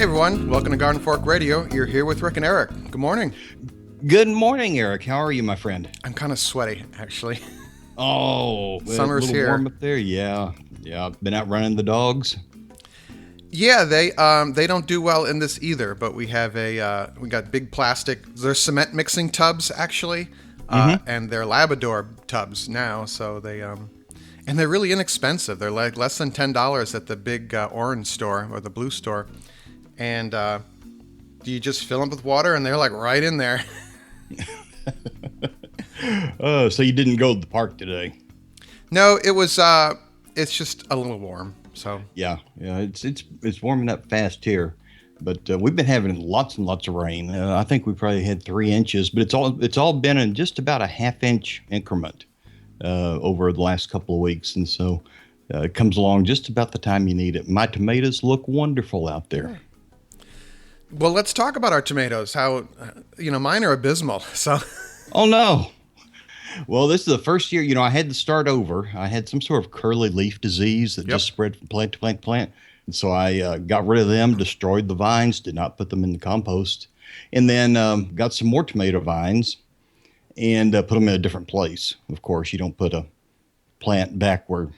everyone, welcome to Garden Fork Radio. You're here with Rick and Eric. Good morning. Good morning, Eric. How are you, my friend? I'm kind of sweaty, actually. Oh, Summer's a little here. warm up there. Yeah. Been out running the dogs. Yeah, they don't do well in this either. But we have we got big plastic. They're cement mixing tubs actually, and they're Labrador tubs now. So and they're really inexpensive. They're like less than $10 at the big orange store or the blue store, and you just fill them with water, and they're like right in there. So you didn't go to the park today? No, it was. It's just a little warm. So Yeah. It's warming up fast here, but we've been having lots and lots of rain. I think we probably had 3 inches, but it's all been in just about a half-inch increment over the last couple of weeks, and so it comes along just about the time you need it. My tomatoes look wonderful out there. Well, let's talk about our tomatoes. How, mine are abysmal. So, Oh no. Well, this is the first year, I had to start over. I had some sort of curly leaf disease that just spread from plant to plant to plant. And so I got rid of them, destroyed the vines, did not put them in the compost, and then got some more tomato vines and put them in a different place. Of course, you don't put a plant back where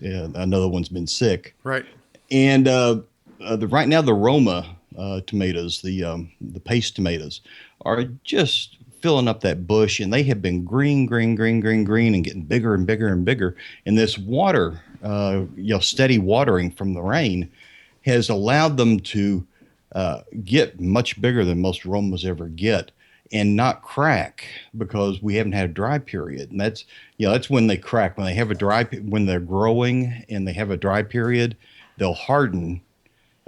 another one's been sick. right. And right now, the Roma tomatoes, the paste tomatoes, are just filling up that bush, and they have been green, and getting bigger and bigger and bigger. And this water, steady watering from the rain, has allowed them to get much bigger than most Romas ever get, and not crack, because we haven't had a dry period. And that's when they crack. When they have when they're growing and they have a dry period, they'll harden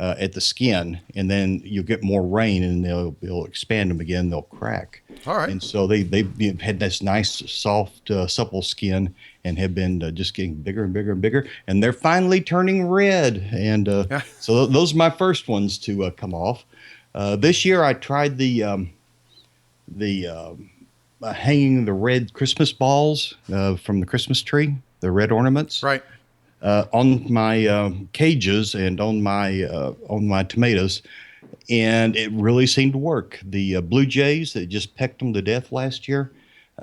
at the skin, and then you'll get more rain, and they'll expand them again. They'll crack. All right. And so they've had this nice, soft, supple skin, and have been just getting bigger and bigger and bigger. And they're finally turning red. And so those are my first ones to come off. This year I tried the hanging the red Christmas balls from the Christmas tree, the red ornaments. Right. On my cages and on my tomatoes, and it really seemed to work. The blue jays that just pecked them to death last year,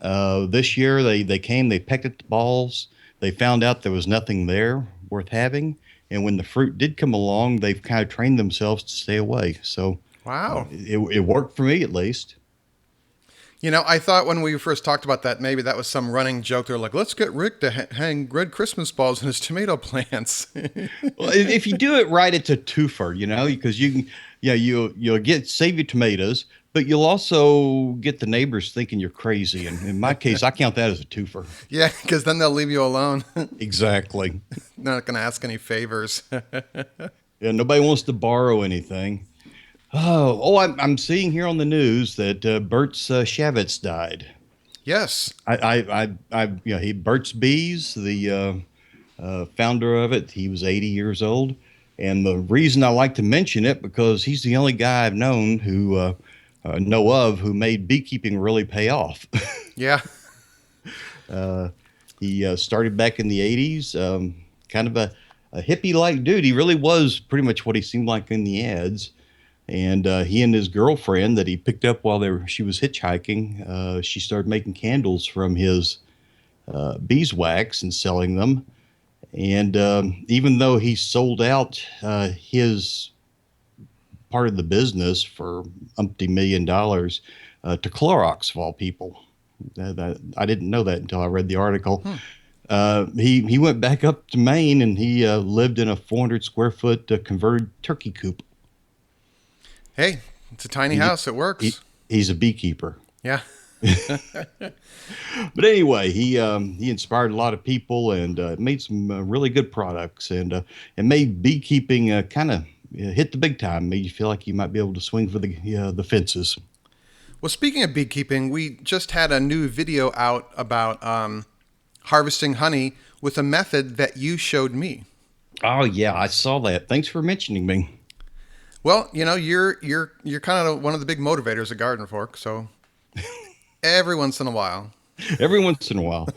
this year they came, they pecked at the balls. They found out there was nothing there worth having, and when the fruit did come along, they've kind of trained themselves to stay away. So Wow. It worked for me, at least. I thought when we first talked about that, maybe that was some running joke. They're like, let's get Rick to hang red Christmas balls in his tomato plants. Well, if you do it right, it's a twofer, because you can, you'll save your tomatoes, but you'll also get the neighbors thinking you're crazy. And in my case, I count that as a twofer. Yeah, because then they'll leave you alone. Exactly. Not going to ask any favors. Yeah, nobody wants to borrow anything. I'm seeing here on the news that Bert's Shavitz died. Yes. Bert's Bees, the founder of it, he was 80 years old. And the reason I like to mention it, because he's the only guy I've known who who made beekeeping really pay off. Yeah. He started back in the 80s, kind of a hippie-like dude. He really was pretty much what he seemed like in the ads. And he and his girlfriend that he picked up while she was hitchhiking, she started making candles from his beeswax and selling them. And even though he sold out his part of the business for umpty $1 million to Clorox, of all people, I didn't know that until I read the article. He went back up to Maine, and he lived in a 400 square foot converted turkey coop. Hey, it's a tiny house. It works. He's a beekeeper. Yeah. But anyway, he inspired a lot of people, and made some really good products, and made beekeeping kind of hit the big time. Made you feel like you might be able to swing for the fences. Well, speaking of beekeeping, we just had a new video out about harvesting honey with a method that you showed me. Oh yeah, I saw that. Thanks for mentioning me. Well, you're kind of one of the big motivators at Garden Fork, so every once in a while. Every once in a while.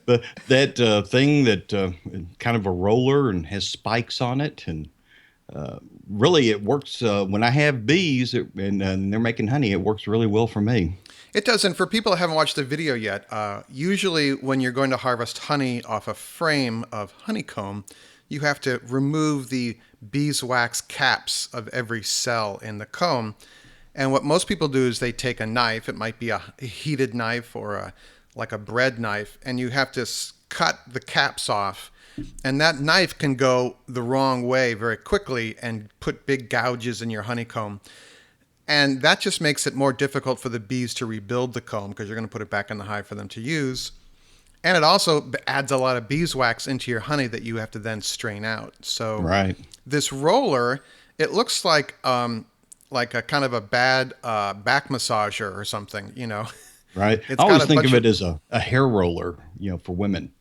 That thing that kind of a roller and has spikes on it, and really, it works when I have bees and they're making honey. It works really well for me. It does. And for people that haven't watched the video yet, usually when you're going to harvest honey off a frame of honeycomb, you have to remove the beeswax caps of every cell in the comb. And what most people do is they take a knife. It might be a heated knife or like a bread knife, and you have to cut the caps off. And that knife can go the wrong way very quickly and put big gouges in your honeycomb. And that just makes it more difficult for the bees to rebuild the comb because you're going to put it back in the hive for them to use. And it also adds a lot of beeswax into your honey that you have to then strain out. So Right. this roller, it looks like a kind of a bad back massager or something, you know. Right. It's I got always a think bunch of it of as a hair roller, for women.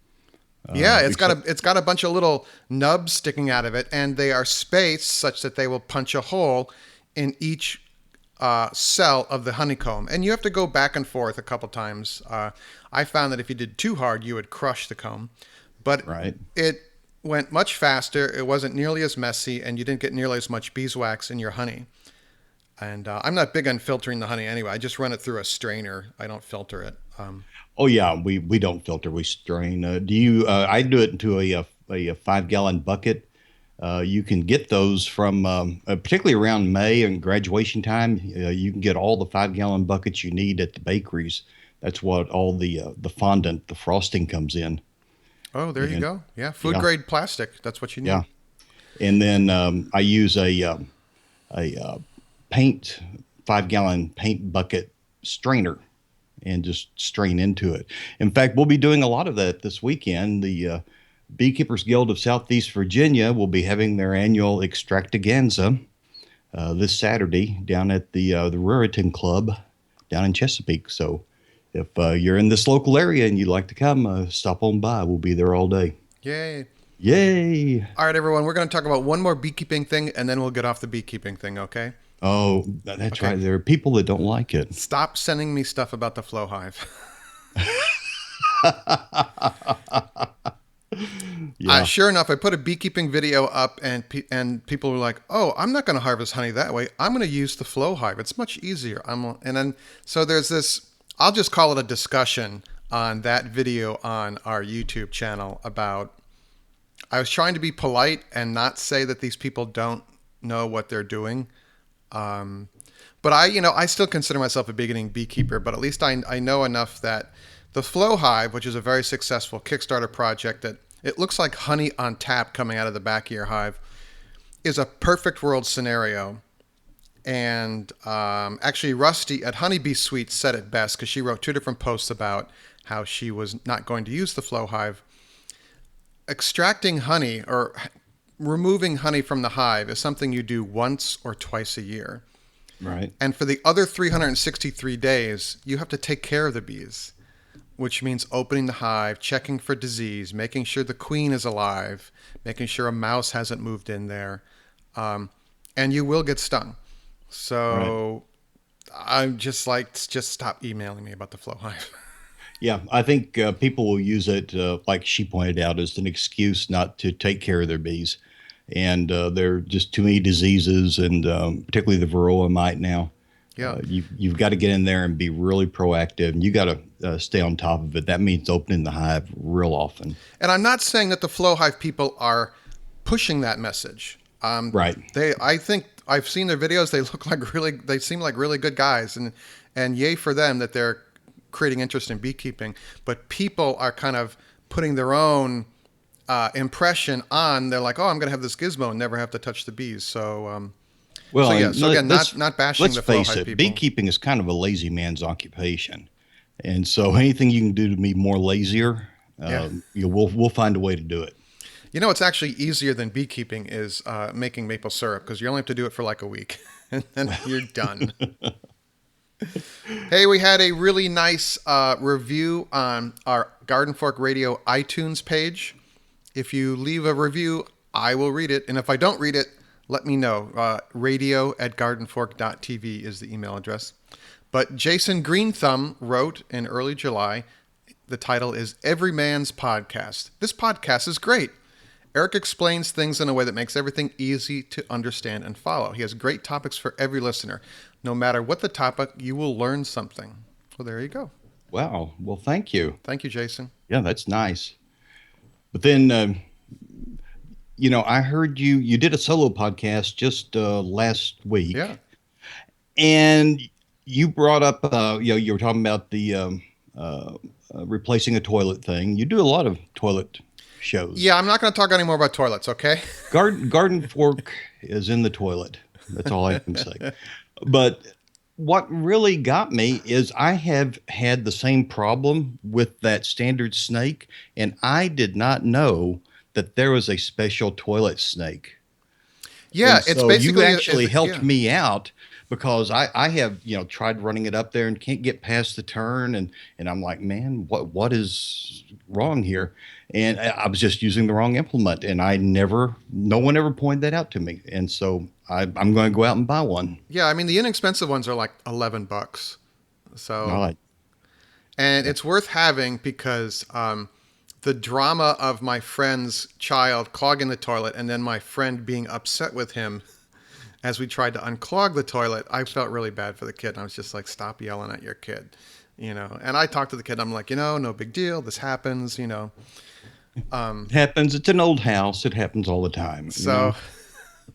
yeah, Except, it's got a bunch of little nubs sticking out of it, and they are spaced such that they will punch a hole in each cell of the honeycomb, and you have to go back and forth a couple times. I found that if you did too hard, you would crush the comb, but right. it went much faster. It wasn't nearly as messy, and you didn't get nearly as much beeswax in your honey. And I'm not big on filtering the honey anyway. I just run it through a strainer. I don't filter it. Oh yeah, we don't filter, we strain. Do you? I do it into a 5 gallon bucket. You can get those from particularly around May and graduation time. You can get all the 5 gallon buckets you need at the bakeries. That's what all the fondant, the frosting comes in. Oh, there you And go. Yeah, food yeah, grade plastic. That's what you yeah. need. And then I use a paint 5 gallon paint bucket strainer and just strain into it. In fact, we'll be doing a lot of that this weekend. The Beekeepers Guild of Southeast Virginia will be having their annual extractaganza this Saturday down at the Ruritan Club down in Chesapeake. So if you're in this local area and you'd like to come, stop on by. We'll be there all day. Yay. Yay! All right, everyone. We're going to talk about one more beekeeping thing, and then we'll get off the beekeeping thing, okay? Oh, that's Okay. right. There are people that don't like it. Stop sending me stuff about the flow hive. Yeah. Sure enough, I put a beekeeping video up, and people were like, "Oh, I'm not going to harvest honey that way. I'm going to use the flow hive. It's much easier." And then so there's this. I'll just call it a discussion on that video on our YouTube channel about. I was trying to be polite and not say that these people don't know what they're doing. But I still consider myself a beginning beekeeper, but at least I know enough that the Flow Hive, which is a very successful Kickstarter project that it looks like honey on tap coming out of the back of your hive, is a perfect world scenario. And actually, Rusty at Honeybee Suite said it best because she wrote 2 different posts about how she was not going to use the Flow Hive. Extracting honey or removing honey from the hive is something you do once or twice a year. Right. And for the other 363 days, you have to take care of the bees, which means opening the hive, checking for disease, making sure the queen is alive, making sure a mouse hasn't moved in there. And you will get stung. Right. So I'm just like, just stop emailing me about the flow hive. Yeah, I think people will use it, like she pointed out, as an excuse not to take care of their bees. And there are just too many diseases, and particularly the varroa mite now. Yeah. You've got to get in there and be really proactive, and you got to stay on top of it. That means opening the hive real often. And I'm not saying that the flow hive people are pushing that message. Right. I think I've seen their videos. They seem like really good guys, and yay for them that they're creating interest in beekeeping. But people are kind of putting their own impression on. They're like, oh, I'm going to have this gizmo and never have to touch the bees. So, Well, so again, not bashing let's the flow face hive it, people. beekeeping is kind of a lazy man's occupation, and so anything you can do to be more lazier, Yeah. we'll find a way to do it. You know, what's actually easier than beekeeping is making maple syrup because you only have to do it for like a week and then you're done. Hey, we had a really nice review on our Garden Fork Radio iTunes page. If you leave a review, I will read it. And if I don't read it, let me know. radio@gardenfork.tv is the email address. But Jason Greenthumb wrote in early July, the title is Every Man's Podcast. This podcast is great. Eric explains things in a way that makes everything easy to understand and follow. He has great topics for every listener. No matter what the topic, you will learn something. Well, there you go. Wow. Well, thank you. Thank you, Jason. Yeah, that's nice. But then, I heard you did a solo podcast just last Yeah. week, and you brought up, you were talking about the replacing a toilet thing. You do a lot of toilet shows. Yeah, I'm not going to talk anymore about toilets, okay? Garden fork is in the toilet. That's all I can say. But what really got me is I have had the same problem with that standard snake, and I did not know that there was a special toilet snake. Yeah, And it's so you basically actually helped yeah. me out because I have, tried running it up there and can't get past the turn. And I'm like, man, what is wrong here? And I was just using the wrong implement, and no one ever pointed that out to me. And so I'm going to go out and buy one. Yeah, I mean the inexpensive ones are like $11. All So, right. and it's worth having because the drama of my friend's child clogging the toilet and then my friend being upset with him as we tried to unclog the toilet, I felt really bad for the kid. And I was just like, stop yelling at your kid, And I talked to the kid. I'm like, no big deal. This happens, It happens. It's an old house. It happens all the time. So,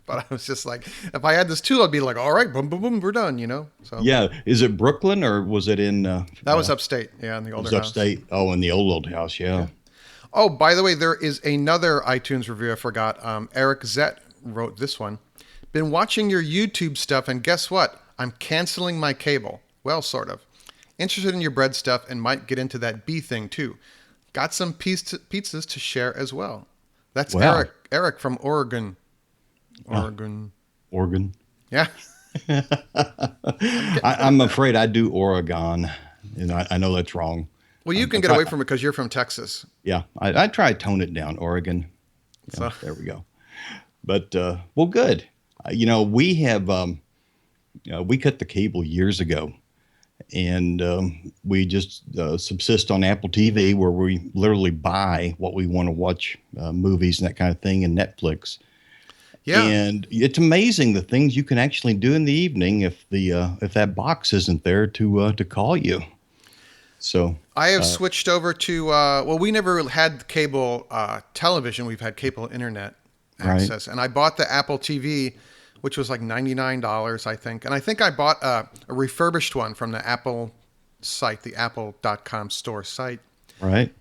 but I was just like, if I had this tool, I'd be like, all right, boom, boom, boom, we're done, So Yeah. Is it Brooklyn or was it in? that was upstate. Yeah, in the older house. Upstate. Oh, in the old house. Yeah. Oh, by the way, there is another iTunes review I forgot. Eric Zett wrote this one. Been watching your YouTube stuff, and guess what? I'm canceling my cable. Well, sort of. Interested in your bread stuff and might get into that bee thing too. Got some pizzas to share as well. That's Wow. Eric from Oregon. Oregon. Yeah. I'm afraid I do Oregon, and I know that's wrong. Well, you can get away from it because you're from Texas. Yeah, I try to tone it down, Oregon. Yeah, there we go. But well, good. We have we cut the cable years ago, and we just subsist on Apple TV, where we literally buy what we want to watch, movies and that kind of thing, and Netflix. Yeah. And it's amazing the things you can actually do in the evening if that box isn't there to call you. So I have switched over to we never had cable television. We've had cable internet access, and I bought the Apple TV, which was like $99, I think. And I think I bought a refurbished one from the Apple site, the apple.com store site. Right.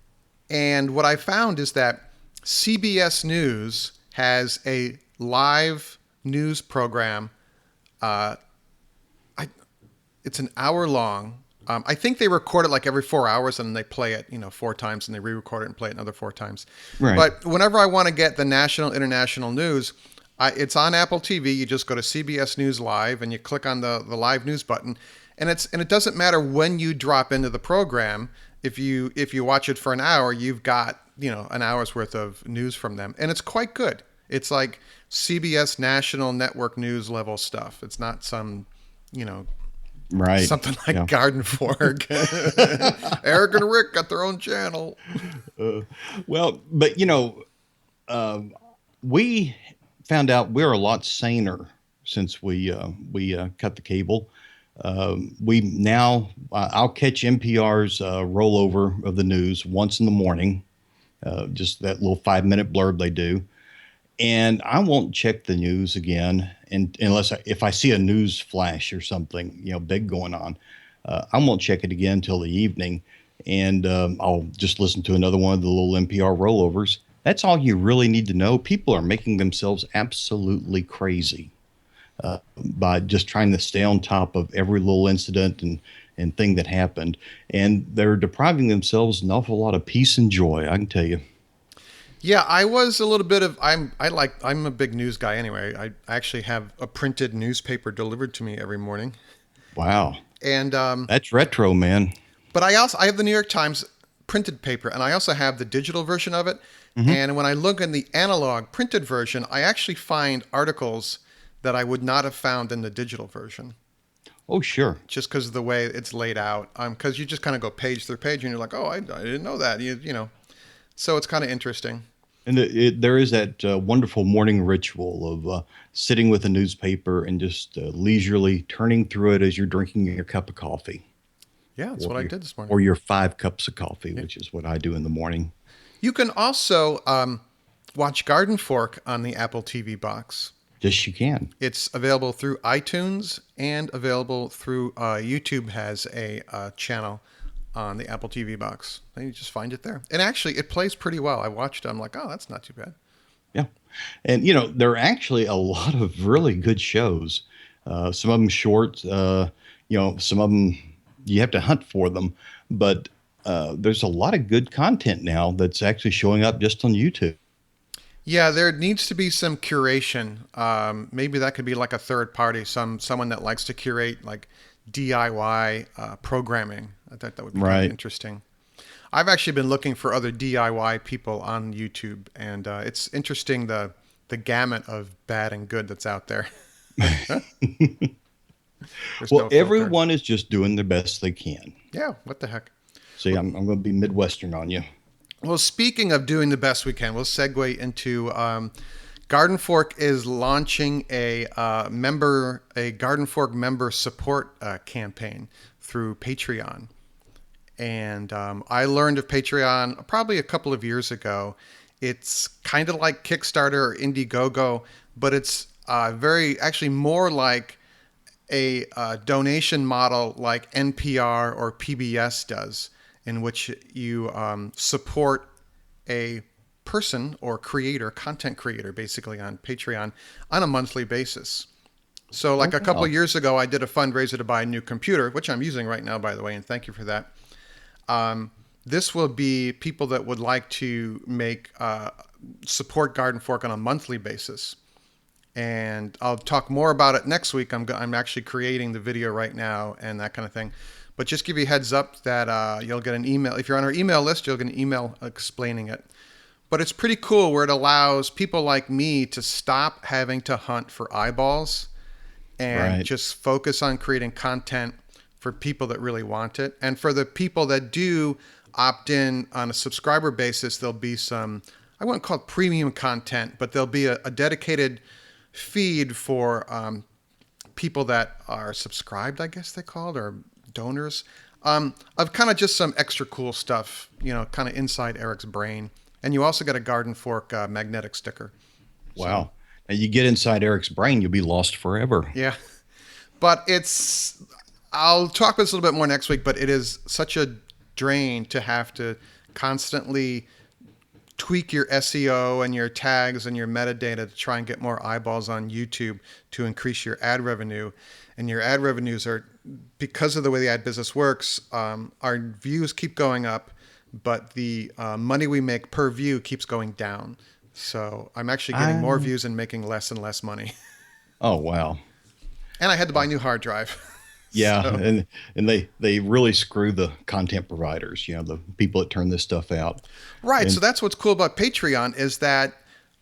And what I found is that CBS News has a live news program. It's an hour long. I think they record it like every 4 hours and they play it, 4 times and they re-record it and play it another 4 times. Right. But whenever I want to get the national, international news, it's on Apple TV. You just go to CBS News Live and you click on the live news button, and it doesn't matter when you drop into the program. If you watch it for an hour, you've got an hour's worth of news from them, and it's quite good. It's like CBS national network news level stuff. It's not some Right. something like Garden Fork. Eric and Rick got their own channel. Well, but we found out we're a lot saner since we cut the cable. We now I'll catch NPR's rollover of the news once in the morning, just that little 5-minute blurb they do, and I won't check the news again unless if I see a news flash or something big going on. I won't check it again until the evening, and I'll just listen to another one of the little NPR rollovers. That's all you really need to know. People are making themselves absolutely crazy by just trying to stay on top of every little incident and thing that happened. And they're depriving themselves an awful lot of peace and joy, I can tell you. Yeah, I was a little bit of I'm a big news guy anyway. I actually have a printed newspaper delivered to me every morning. Wow. And that's retro, man. But I have the New York Times printed paper, and I also have the digital version of it. Mm-hmm. And when I look in the analog printed version, I actually find articles that I would not have found in the digital version. Oh, sure. Just because of the way it's laid out. Because you just kind of go page through page, and you're like, oh, I didn't know that. You know. So it's kind of interesting. And there is that wonderful morning ritual of sitting with a newspaper and just leisurely turning through it as you're drinking your cup of coffee, Yeah, that's or what I did this morning. your 5 cups of coffee, Yeah. which is what I do in the morning. You can also watch Garden Fork on the Apple TV box. Yes, you can. It's available through iTunes and available through YouTube has a channel on the Apple TV box. And you just find it there. And actually, it plays pretty well. I watched it. I'm like, oh, that's not too bad. Yeah. And, there are actually a lot of really good shows. Some of them short, some of them you have to hunt for them. But there's a lot of good content now that's actually showing up just on YouTube. Yeah, there needs to be some curation. Maybe that could be like a third party, someone that likes to curate like DIY programming. I thought that would be kind of Right. interesting. I've actually been looking for other DIY people on YouTube, and it's interesting the gamut of bad and good that's out there. There's Well, no filter. everyone is just doing the best they can. Yeah, what the heck? See, I'm going to be Midwestern on you. Well, speaking of doing the best we can, we'll segue into Garden Fork is launching a Garden Fork member support campaign through Patreon. And I learned of Patreon probably a couple of years ago. It's kind of like Kickstarter or Indiegogo, but it's actually more like a donation model like NPR or PBS does, in which you support a person or creator, content creator, basically on Patreon on a monthly basis. So, like Oh, a couple of wow. years ago, I did a fundraiser to buy a new computer, which I'm using right now, by the way, and thank you for that. This will be people that would like to make support Garden Fork on a monthly basis, and I'll talk more about it next week. I'm actually creating the video right now and that kind of thing. But just give you a heads up that you'll get an email. If you're on our email list, you'll get an email explaining it. But it's pretty cool where it allows people like me to stop having to hunt for eyeballs and Right. just focus on creating content for people that really want it. And for the people that do opt in on a subscriber basis, there'll be some, I wouldn't call it premium content, but there'll be a dedicated feed for people that are subscribed, I guess they called, or donors, of kind of just some extra cool stuff, kind of inside Eric's brain. And you also get a Garden Fork magnetic sticker. So, Wow. Now you get inside Eric's brain, you'll be lost forever. yeah. But I'll talk about this a little bit more next week, but it is such a drain to have to constantly tweak your SEO and your tags and your metadata to try and get more eyeballs on YouTube to increase your ad revenue. And your ad revenues are, because of the way the ad business works, our views keep going up, but the money we make per view keeps going down. So I'm actually getting more I, views and making less and less money. oh, wow. And I had to buy a new hard drive. Yeah, So, and they really screw the content providers, the people that turn this stuff out. right. So And that's what's cool about Patreon is that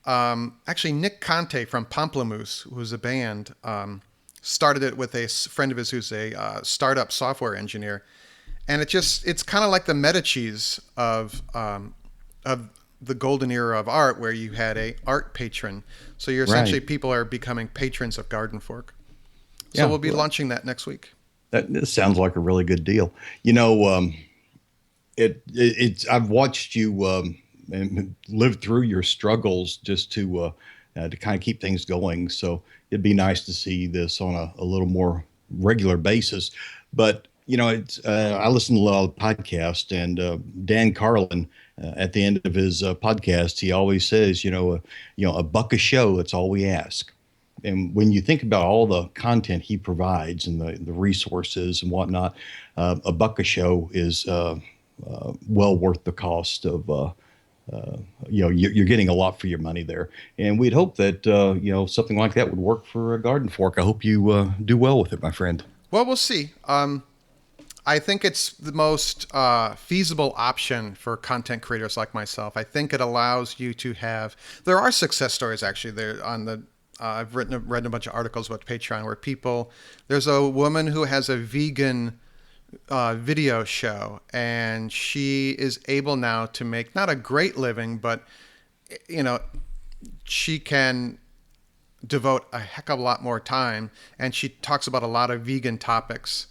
actually Nick Conte from Pomplamoose, who's a band, started it with a friend of his who's a startup software engineer. And it's kind of like the meta cheese of the golden era of art where you had a art patron. So you're essentially right. people are becoming patrons of Garden Fork. So Yeah, we'll be well, launching that next week. that sounds like a really good deal. You know, it's I've watched you and live through your struggles just to kind of keep things going. So it'd be nice to see this on a little more regular basis. But it's I listen to a lot of podcasts, and Dan Carlin at the end of his podcast, he always says, a buck a show. That's all we ask. And when you think about all the content he provides and the resources and whatnot, a buck a show is well worth the cost of. You're getting a lot for your money there, and we'd hope that something like that would work for a Garden Fork. I hope you do well with it, my friend. Well, we'll see. I think it's the most feasible option for content creators like myself. I think it allows you to have. There are success stories actually. There on the. I've read a bunch of articles about Patreon where people. There's a woman who has a vegan video show, and she is able now to make not a great living, but you know, she can devote a heck of a lot more time, and she talks about a lot of vegan topics.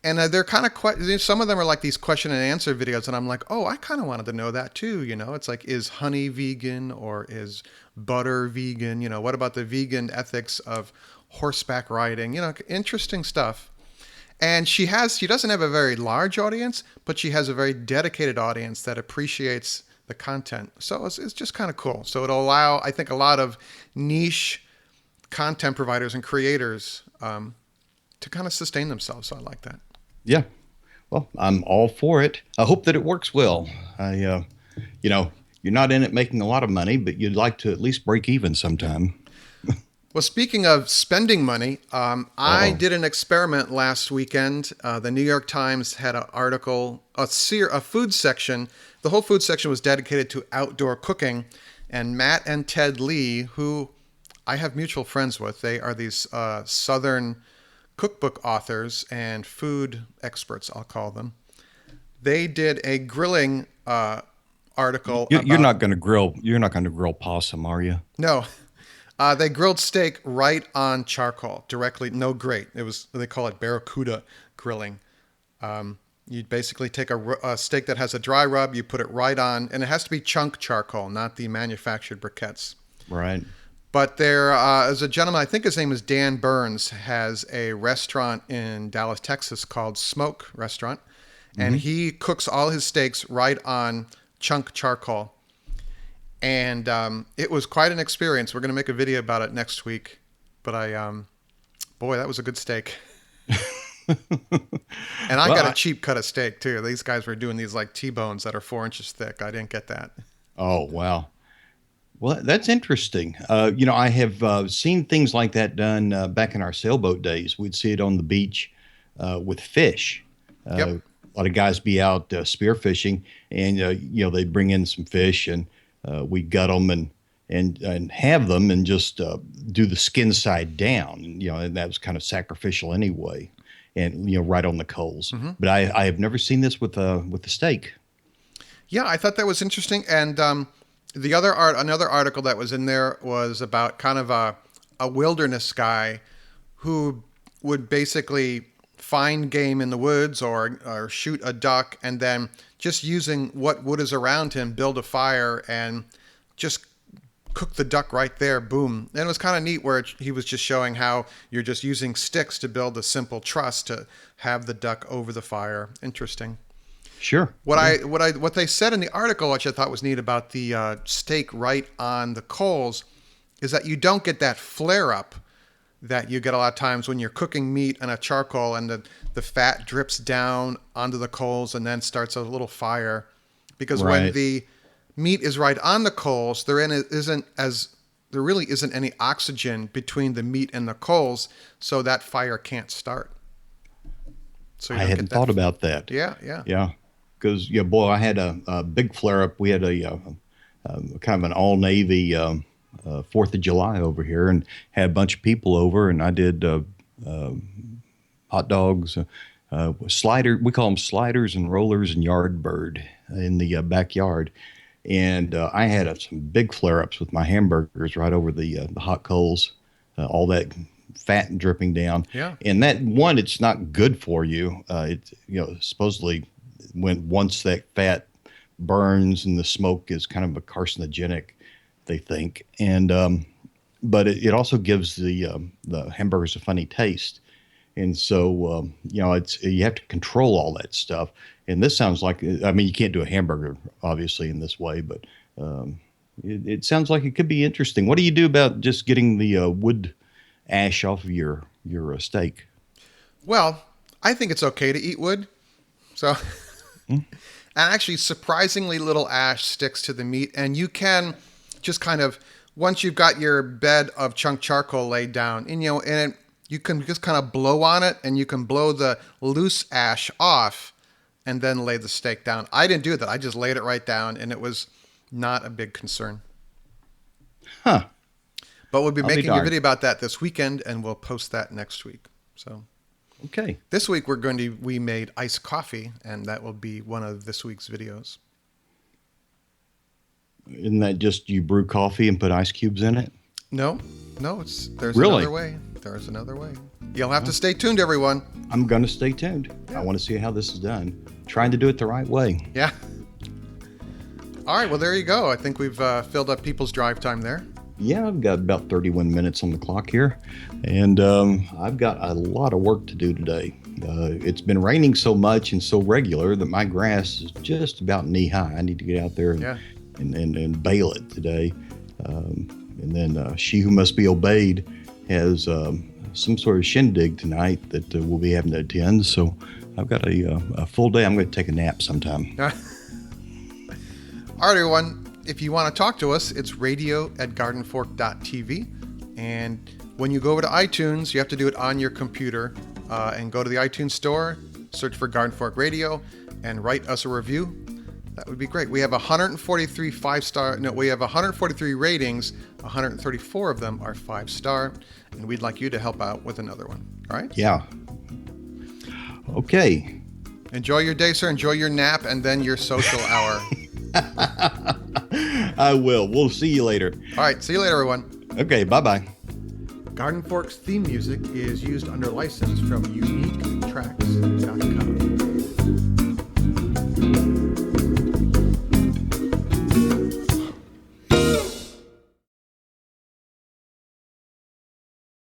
And they're kind of some of them are like these question and answer videos, and I'm like, oh, I kind of wanted to know that too. It's like, is honey vegan or is butter vegan? What about the vegan ethics of horseback riding? Interesting stuff. And she doesn't have a very large audience, but she has a very dedicated audience that appreciates the content. So it's just kind of cool. So it'll allow, I think, a lot of niche content providers and creators to kind of sustain themselves. So I like that. Yeah. Well, I'm all for it. I hope that it works well. You're not in it making a lot of money, but you'd like to at least break even sometime. Well, speaking of spending money, I Uh-oh. did an experiment last weekend. The New York Times had an article, a food section. The whole food section was dedicated to outdoor cooking. And Matt and Ted Lee, who I have mutual friends with, they are these Southern cookbook authors and food experts, I'll call them. They did a grilling article You're about, not going to grill. You're not going to grill possum, are you? no, they grilled steak right on charcoal, directly, no grate. They call it barracuda grilling. You basically take a steak that has a dry rub, you put it right on, and it has to be chunk charcoal, not the manufactured briquettes. Right. But there is a gentleman, I think his name is Dan Burns, has a restaurant in Dallas, Texas called Smoke Restaurant. And Mm-hmm. he cooks all his steaks right on chunk charcoal. And it was quite an experience. We're going to make a video about it next week. But boy, that was a good steak. And I Well, got a cheap cut of steak too. These guys were doing these like T-bones that are 4 inches thick. I didn't get that. oh, wow. Well, that's interesting. I have seen things like that done back in our sailboat days. We'd see it on the beach with fish. Yep. A lot of guys be out spearfishing, and they'd bring in some fish, and we gut them and have them, and just do the skin side down. And that was kind of sacrificial anyway, and right on the coals. Mm-hmm. But I have never seen this with the steak. Yeah, I thought that was interesting. And another article that was in there was about kind of a wilderness guy who would basically find game in the woods or shoot a duck, and then just using what wood is around him, build a fire and just cook the duck right there. Boom. And it was kind of neat where he was just showing how you're just using sticks to build a simple truss to have the duck over the fire. Interesting. Sure. What they said in the article, which I thought was neat about the steak right on the coals, is that you don't get that flare up that you get a lot of times when you're cooking meat on a charcoal and the fat drips down onto the coals and then starts a little fire. Because when Right. the meat is right on the coals, there really isn't any oxygen between the meat and the coals, so that fire can't start. So you I don't hadn't get that. thought about that. Yeah, yeah. Yeah, because boy, I had a big flare up. We had a kind of an all Navy 4th of July over here, and had a bunch of people over, and I did hot dogs, slider. We call them sliders and rollers and yard bird in the backyard, and I had some big flare ups with my hamburgers right over the hot coals, all that fat dripping down. Yeah. And that one, it's not good for you. It's supposedly once that fat burns and the smoke is kind of a carcinogenic, they think. And but it also gives the hamburgers a funny taste. And so you have to control all that stuff. And this sounds like, I mean, you can't do a hamburger obviously in this way, but it sounds like it could be interesting. What do you do about just getting the wood ash off of your steak? Well, I think it's okay to eat wood. So, and actually, surprisingly little ash sticks to the meat, and you can just kind of, once you've got your bed of chunk charcoal laid down, and you can just kind of blow on it, and you can blow the loose ash off, and then lay the steak down. I didn't do that. I just laid it right down, and it was not a big concern. Huh. But we'll be I'll be making a darned. video about that this weekend, and we'll post that next week. So Okay. this week we made iced coffee, and that will be one of this week's videos. Isn't that just you brew coffee and put ice cubes in it? No, there's Really? another way. There's another way. You'll have to stay tuned, everyone. I'm going to stay tuned. Yeah. I want to see how this is done. Trying to do it the right way. Yeah. All right, well, there you go. I think we've filled up people's drive time there. Yeah, I've got about 31 minutes on the clock here, and I've got a lot of work to do today. It's been raining so much and so regular that my grass is just about knee high. I need to get out there and bale it today. And then She Who Must Be Obeyed has some sort of shindig tonight that we'll be having to attend. So I've got a full day. I'm going to take a nap sometime. All right, everyone. If you want to talk to us, it's radio@gardenfork.tv. And when you go over to iTunes, you have to do it on your computer and go to the iTunes store, search for Garden Fork Radio, and write us a review. That would be great. We have 143 we have 143 ratings. 134 of them are 5-star, and we'd like you to help out with another one. All right? Yeah. Okay. Enjoy your day, sir. Enjoy your nap and then your social hour. I will. We'll see you later. All right. See you later, everyone. Okay. Bye-bye. Garden Fork's theme music is used under license from Unique Tracks.